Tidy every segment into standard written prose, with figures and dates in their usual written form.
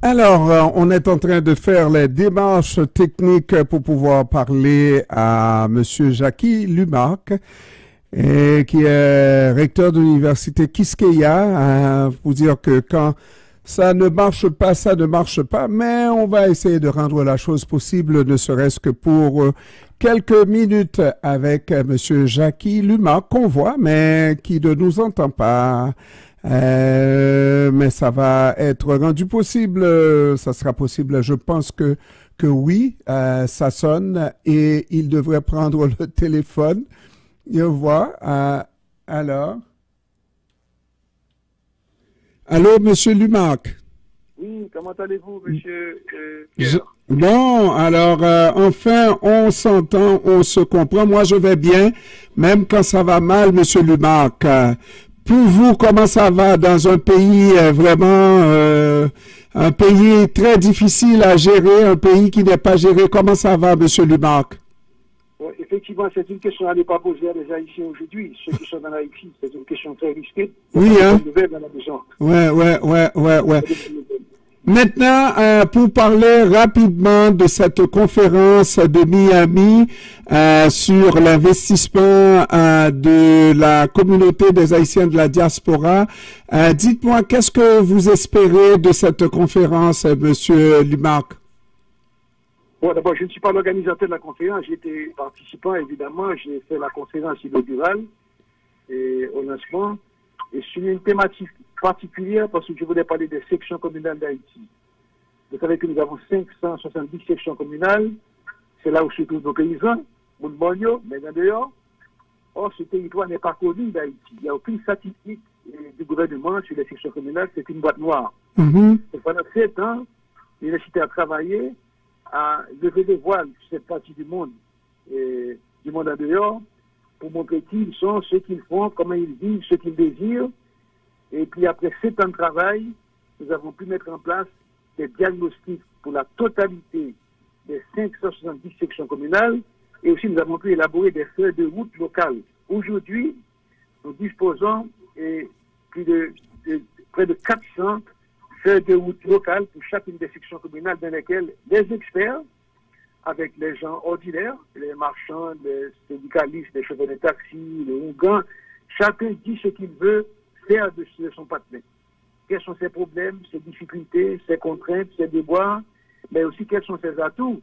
Alors, on est en train de faire les démarches techniques pour pouvoir parler à Monsieur Jackie Lumarque, qui est recteur de l'université Quisqueya, pour dire que quand ça ne marche pas, ça ne marche pas, mais on va essayer de rendre la chose possible, ne serait-ce que pour quelques minutes avec Monsieur Jackie Lumarque, qu'on voit, mais qui ne nous entend pas. Mais ça va être rendu possible, ça sera possible, je pense que oui, ça sonne et il devrait prendre le téléphone. Je vois, alors. Allô, Monsieur Lumarque. Oui, comment allez-vous, Monsieur Bon, alors, enfin, on s'entend, on se comprend. Moi, je vais bien, même quand ça va mal, Monsieur Lumarque. Pour vous, comment ça va dans un pays un pays très difficile à gérer, un pays qui n'est pas géré? Comment ça va, Monsieur Lumarque? Bon, effectivement, c'est une question à ne pas poser à les Haïtiens aujourd'hui. Ceux qui sont dans Haïti, c'est une question très risquée. Oui, hein? Dans la maison. Ouais. Maintenant, pour parler rapidement de cette conférence de Miami sur l'investissement de la communauté des Haïtiens de la diaspora, dites-moi, qu'est-ce que vous espérez de cette conférence, Monsieur Lumarque? Bon, d'abord, je ne suis pas l'organisateur de la conférence, j'étais participant, évidemment, j'ai fait la conférence inaugurale et au lancement, et sur une thématique particulière parce que je voulais parler des sections communales d'Haïti. Vous savez que nous avons 570 sections communales, c'est là où se trouvent nos paysans, Mounbonio, mais dehors. Or, ce territoire n'est pas connu d'Haïti. Il n'y a aucune statistique du gouvernement sur les sections communales, c'est une boîte noire. Et pendant 7 ans, l'université a travaillé à lever des voiles sur cette partie du monde en dehors, pour montrer qui ils sont, ce qu'ils font, comment ils vivent, ce qu'ils désirent. Et puis après 7 ans de travail, nous avons pu mettre en place des diagnostics pour la totalité des 570 sections communales et aussi nous avons pu élaborer des feuilles de route locales. Aujourd'hui, nous disposons près de 400 feuilles de route locales pour chacune des sections communales dans lesquelles les experts, avec les gens ordinaires, les marchands, les syndicalistes, les chauffeurs de taxi, les ougans, chacun dit ce qu'il veut faire de son partenaire. Quels sont ses problèmes, ses difficultés, ses contraintes, ses devoirs, mais aussi quels sont ses atouts,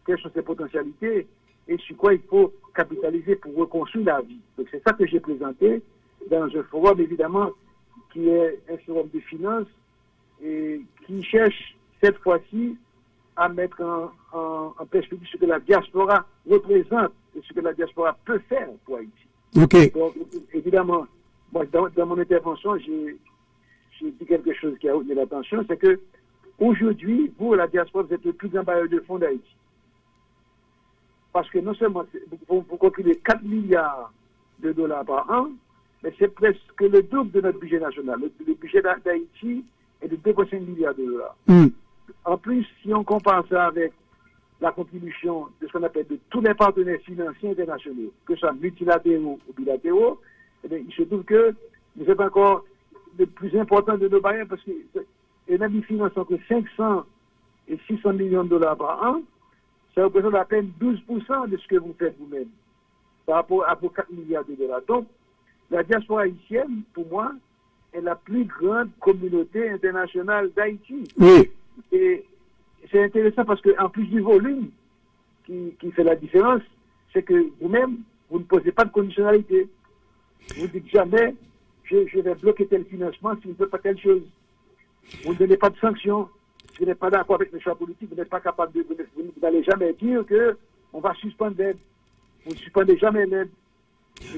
quelles sont ses potentialités et sur quoi il faut capitaliser pour reconstruire la vie. Donc c'est ça que j'ai présenté dans un forum, évidemment, qui est un forum de finances et qui cherche cette fois-ci à mettre en perspective ce que la diaspora représente et ce que la diaspora peut faire pour Haïti. OK. Donc, évidemment, moi, dans mon intervention, j'ai dit quelque chose qui a retenu l'attention, c'est que aujourd'hui, vous, la diaspora, vous êtes le plus grand bailleur de fonds d'Haïti. Parce que non seulement vous contribuez 4 milliards de dollars par an, mais c'est presque le double de notre budget national. Le budget d'Haïti est de 2,5 milliards de dollars. En plus, si on compare ça avec la contribution de ce qu'on appelle de tous les partenaires financiers internationaux, que ce soit multilatéraux ou bilatéraux, eh bien, il se trouve que vous êtes encore le plus important de nos bailleurs parce que même ils financent entre 500 et 600 millions de dollars par an, ça représente à peine 12% de ce que vous faites vous-même par rapport à vos 4 milliards de dollars. Donc, la diaspora haïtienne, pour moi, est la plus grande communauté internationale d'Haïti. Oui. Et c'est intéressant parce qu'en plus du volume qui fait la différence, c'est que vous-même, vous ne posez pas de conditionnalité. Vous dites jamais, je vais bloquer tel financement si vous ne faites pas telle chose. Vous ne donnez pas de sanctions. Si vous n'êtes pas d'accord avec les choix politiques, vous n'êtes pas capable de... Vous n'allez jamais dire qu'on va suspendre l'aide. Vous ne suspendez jamais l'aide.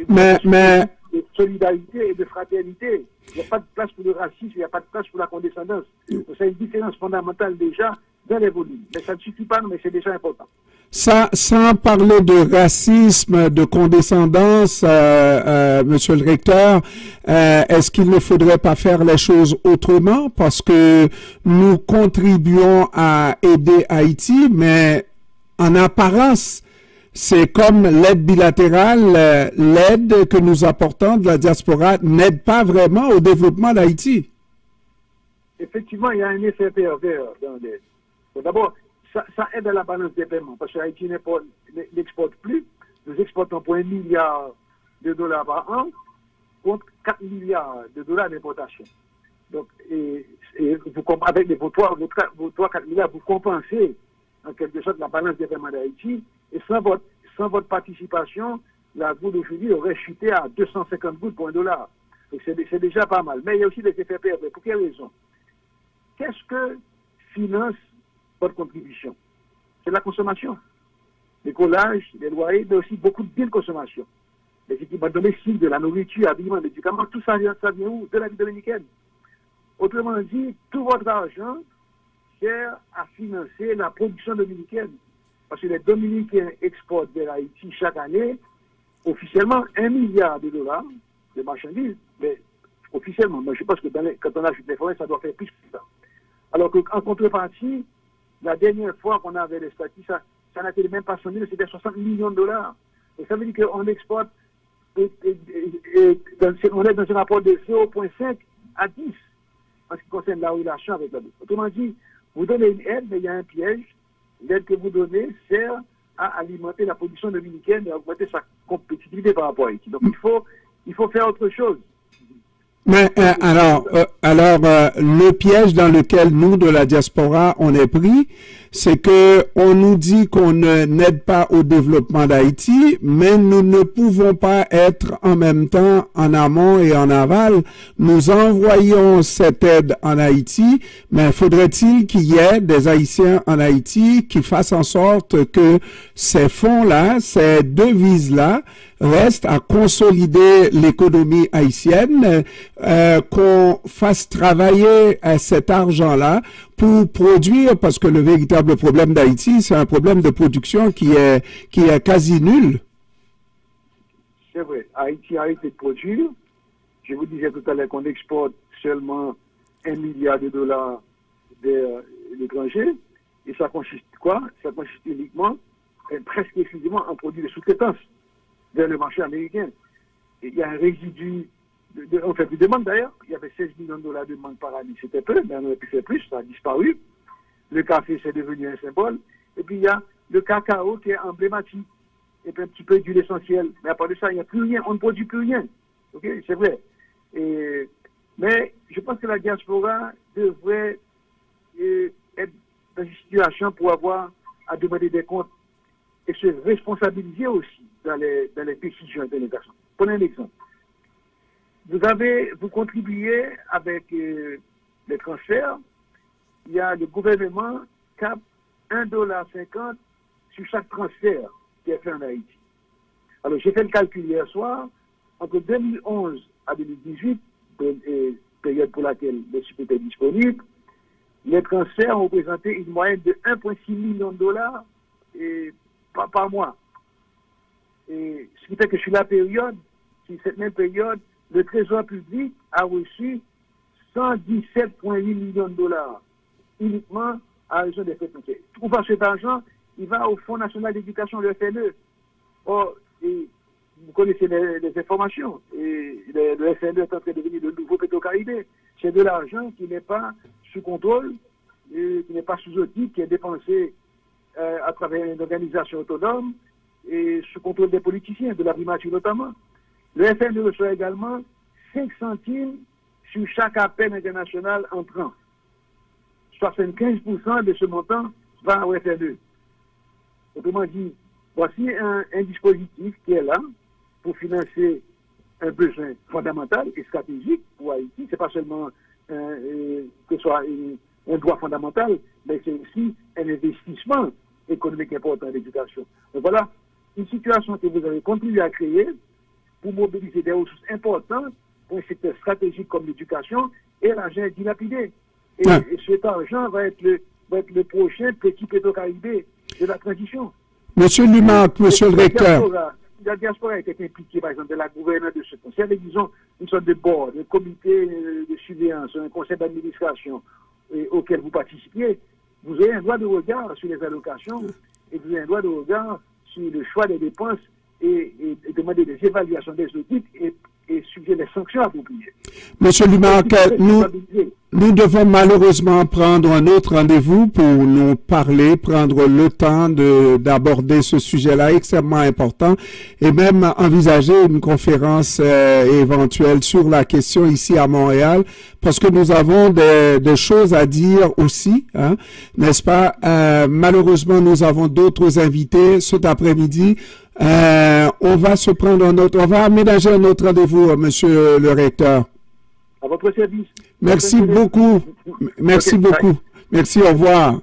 Mais... De solidarité et de fraternité. Il n'y a pas de place pour le racisme, il n'y a pas de place pour la condescendance. Donc, c'est une différence fondamentale déjà dans les volumes. Mais ça ne suffit pas, mais c'est déjà important. Ça, sans parler de racisme, de condescendance, Monsieur le recteur, est-ce qu'il ne faudrait pas faire les choses autrement? Parce que nous contribuons à aider Haïti, mais en apparence, c'est comme l'aide bilatérale, l'aide que nous apportons de la diaspora n'aide pas vraiment au développement d'Haïti. effectivement, il y a un effet pervers dans l'aide. Bon, d'abord, ça aide à la balance des paiements, parce que Haïti n'exporte plus. Nous exportons pour 1 milliard de dollars par an contre 4 milliards de dollars d'importation. Donc, avec vos 3-4 milliards, vous compensez en quelque sorte la balance des paiements d'Haïti. Et sans votre participation, la goutte d'aujourd'hui aurait chuté à 250 gouttes pour $1. Donc, c'est déjà pas mal. Mais il y a aussi des effets pervers. Pour quelle raison? Qu'est-ce que finance votre contribution? C'est la consommation. Les collages, les loyers, mais aussi beaucoup de biens de consommation. Les équipements domestiques, de la nourriture, l'habillement, les médicaments, tout ça vient où? De la vie dominicaine. Autrement dit, tout votre argent sert à financer la production dominicaine. Parce que les Dominicains exportent vers Haïti chaque année, officiellement, 1 milliard de dollars de marchandises. Mais officiellement, moi je pense que quand on ajoute les forêts, ça doit faire plus que ça. Alors qu'en contrepartie, la dernière fois qu'on avait les statistiques, ça n'était même pas 100 000, c'était 60 millions de dollars. Et ça veut dire qu'on exporte, on est dans un rapport de 0,5 à 10 en ce qui concerne la relation avec la bourse. Autrement dit, vous donnez une aide, mais il y a un piège. L'aide que vous donnez sert à alimenter la production dominicaine et à augmenter sa compétitivité par rapport à Haïti. Donc il faut faire autre chose. Mais le piège dans lequel nous, de la diaspora, on est pris, c'est que on nous dit qu'on n'aide pas au développement d'Haïti, mais nous ne pouvons pas être en même temps en amont et en aval. Nous envoyons cette aide en Haïti, mais faudrait-il qu'il y ait des Haïtiens en Haïti qui fassent en sorte que ces fonds-là, ces devises-là, restent à consolider l'économie haïtienne, qu'on fasse travailler cet argent-là pour produire, parce que le véritable problème d'Haïti, c'est un problème de production qui est quasi nul. C'est vrai, Haïti a arrêté de produire. Je vous disais tout à l'heure qu'on exporte seulement 1 milliard de dollars vers l'étranger. Et ça consiste quoi? Ça consiste uniquement, presque exclusivement, en produits de sous-traitance vers le marché américain. Et il y a un résidu, on fait plus de demande d'ailleurs, il y avait 16 millions de dollars de demande par année, c'était peu, mais on aurait pu faire plus, ça a disparu. Le café, c'est devenu un symbole. Et puis il y a le cacao qui est emblématique, et puis un petit peu d'huile essentielle. Mais à part de ça, il n'y a plus rien, on ne produit plus rien. Ok, c'est vrai. Mais je pense que la diaspora devrait être dans une situation pour avoir à demander des comptes et se responsabiliser aussi dans les décisions d'intégration. Prenez un exemple. Vous contribuez avec les transferts. Il y a le gouvernement cap $1,50 sur chaque transfert qui est fait en Haïti. Alors, j'ai fait le calcul hier soir. Entre 2011 à 2018, période pour laquelle le SUP était disponible, les transferts ont représenté une moyenne de 1,6 million de dollars par mois. Et ce qui fait que sur la période, sur cette même période, le Trésor public a reçu 117,8 millions de dollars uniquement à raison des frais fonciers. Où va cet argent? Il va au Fonds national d'éducation, le FNE. Or, vous connaissez les informations. Et le FNE est en train de devenir le nouveau Petro-Caribé. C'est de l'argent qui n'est pas sous contrôle, qui n'est pas sous audit, qui est dépensé à travers une organisation autonome et sous contrôle des politiciens, de la primature notamment. Le FNE reçoit également 5 centimes sur chaque appel international entrant. 75% de ce montant va au FNE. Autrement dit, voici un dispositif qui est là pour financer un besoin fondamental et stratégique pour Haïti. Ce n'est pas seulement que ce soit un droit fondamental, mais c'est aussi un investissement économique important en éducation. Donc voilà une situation que vous avez contribué à créer pour mobiliser des ressources importantes pour un secteur stratégique comme l'éducation, et l'argent est dilapidé. Et cet argent va être le prochain petit Petro-Caribé de la transition. Monsieur Lumac, monsieur le recteur. La diaspora était impliquée, par exemple, de la gouvernance de ce conseil. Disons, une sorte de board, un comité de surveillance, un conseil d'administration auquel vous participiez. Vous avez un droit de regard sur les allocations et vous avez un droit de regard sur le choix des dépenses et demander des évaluations des audits et et suggère les sanctions appropriées. Monsieur Lumarc, nous devons malheureusement prendre un autre rendez-vous pour nous parler, prendre le temps d'aborder ce sujet-là extrêmement important et même envisager une conférence éventuelle sur la question ici à Montréal, parce que nous avons des choses à dire aussi, hein, n'est-ce pas? Malheureusement, nous avons d'autres invités cet après-midi. On va aménager un autre rendez-vous, monsieur le recteur. À votre service. Merci beaucoup. Merci beaucoup. Merci, au revoir.